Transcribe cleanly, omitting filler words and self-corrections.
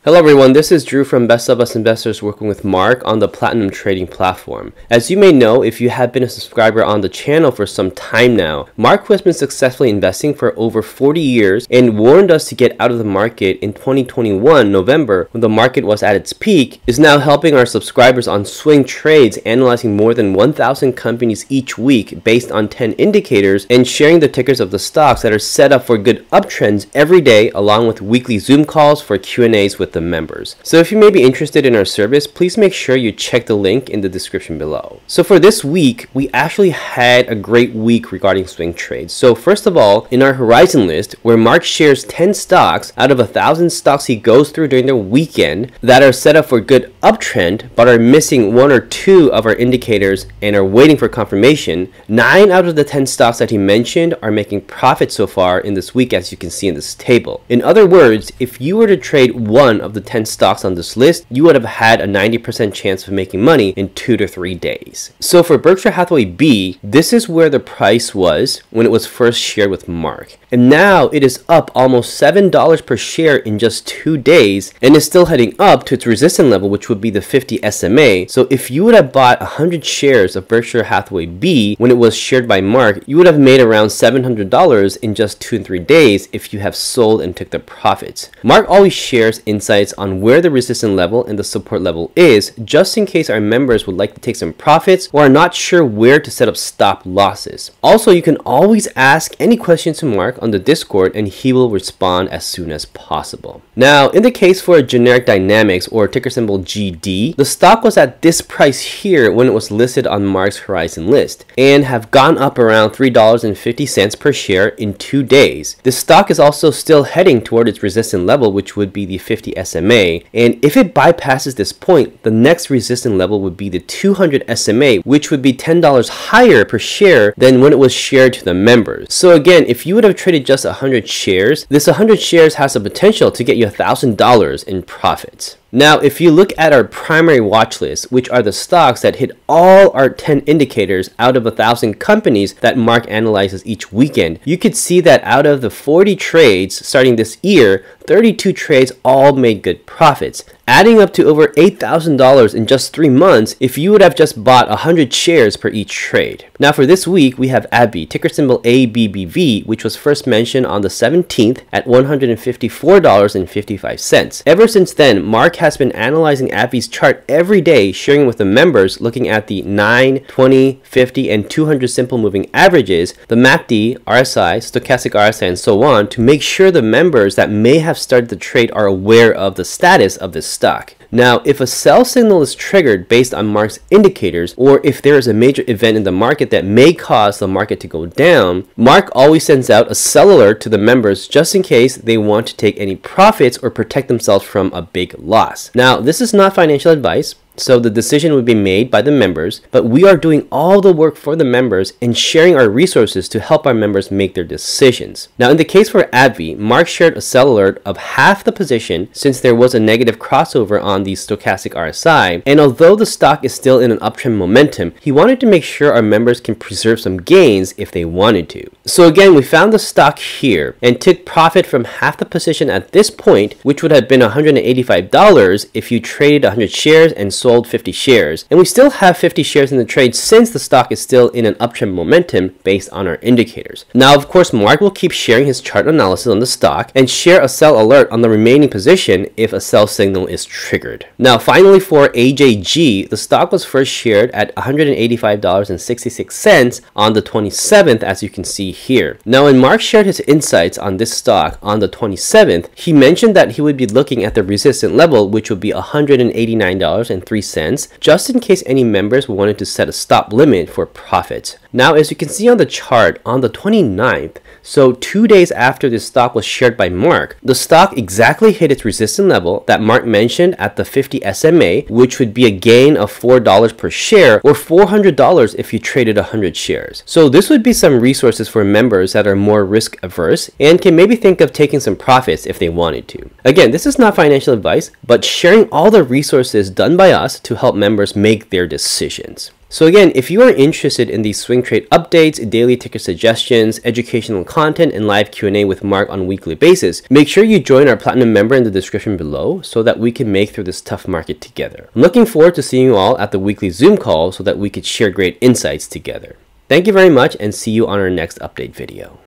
Hello everyone, this is Drew from Best of Us Investors working with Mark on the Platinum Trading platform. As you may know, if you have been a subscriber on the channel for some time now, Mark, who has been successfully investing for over 40 years and warned us to get out of the market in 2021 November when the market was at its peak, is now helping our subscribers on swing trades, analyzing more than 1,000 companies each week based on 10 indicators and sharing the tickers of the stocks that are set up for good uptrends every day, along with weekly Zoom calls for Q&As with the members. So if you may be interested in our service, please make sure you check the link in the description below. So for this week, we actually had a great week regarding swing trades. So first of all, in our Horizon list, where Mark shares 10 stocks out of 1,000 stocks he goes through during the weekend that are set up for good uptrend but are missing one or two of our indicators and are waiting for confirmation, 9 out of the 10 stocks that he mentioned are making profit so far in this week, as you can see in this table. In other words, if you were to trade one of the 10 stocks on this list, you would have had a 90% chance of making money in 2 to 3 days. So for Berkshire Hathaway B, this is where the price was when it was first shared with Mark. And now it is up almost $7 per share in just 2 days and is still heading up to its resistance level, which would be the 50 SMA. So if you would have bought 100 shares of Berkshire Hathaway B when it was shared by Mark, you would have made around $700 in just 2 and 3 days if you have sold and took the profits. Mark always shares insights on where the resistance level and the support level is, just in case our members would like to take some profits or are not sure where to set up stop losses. Also, you can always ask any questions to Mark on the Discord and he will respond as soon as possible. Now, in the case for Generic Dynamics, or ticker symbol GD, the stock was at this price here when it was listed on Mark's Horizon list and have gone up around $3.50 per share in 2 days. The stock is also still heading toward its resistance level, which would be the 50 SMA, and if it bypasses this point, the next resistance level would be the 200 SMA, which would be $10 higher per share than when it was shared to the members. So again, if you would have traded just 100 shares, this 100 shares has the potential to get you $1,000 in profits. Now, if you look at our primary watch list, which are the stocks that hit all our 10 indicators out of 1,000 companies that Mark analyzes each weekend, you could see that out of the 40 trades starting this year, 32 trades all made good profits, adding up to over $8,000 in just 3 months if you would have just bought 100 shares per each trade. Now for this week, we have AbbVie, ticker symbol ABBV, which was first mentioned on the 17th at $154.55. Ever since then, Mark has been analyzing AbbVie's chart every day, sharing with the members, looking at the 9, 20, 50, and 200 simple moving averages, the MACD, RSI, stochastic RSI, and so on, to make sure the members that may have started the trade are aware of the status of this stock. Now, if a sell signal is triggered based on Mark's indicators, or if there is a major event in the market that may cause the market to go down, Mark always sends out a sell alert to the members just in case they want to take any profits or protect themselves from a big loss. Now, this is not financial advice, so the decision would be made by the members, but we are doing all the work for the members and sharing our resources to help our members make their decisions. Now, in the case for AbbVie, Mark shared a sell alert of half the position since there was a negative crossover on the stochastic RSI, and although the stock is still in an uptrend momentum, he wanted to make sure our members can preserve some gains if they wanted to. So again, we found the stock here and took profit from half the position at this point, which would have been $185 if you traded 100 shares and sold 50 shares, and we still have 50 shares in the trade since the stock is still in an uptrend momentum based on our indicators. Now, of course, Mark will keep sharing his chart analysis on the stock and share a sell alert on the remaining position if a sell signal is triggered. Now, finally, for AJG, the stock was first shared at $185.66 on the 27th, as you can see here. Now, when Mark shared his insights on this stock on the 27th, he mentioned that he would be looking at the resistance level, which would be $189.03, just in case any members wanted to set a stop limit for profits. Now, as you can see on the chart, on the 29th, so 2 days after this stock was shared by Mark, the stock exactly hit its resistance level that Mark mentioned at the 50 SMA, which would be a gain of $4 per share or $400 if you traded 100 shares. So this would be some resources for members that are more risk averse and can maybe think of taking some profits if they wanted to. Again, this is not financial advice, but sharing all the resources done by us to help members make their decisions. So again, if you are interested in these swing trade updates, daily ticker suggestions, educational content, and live Q&A with Mark on a weekly basis, make sure you join our Platinum member in the description below so that we can make through this tough market together. I'm looking forward to seeing you all at the weekly Zoom call so that we could share great insights together. Thank you very much and see you on our next update video.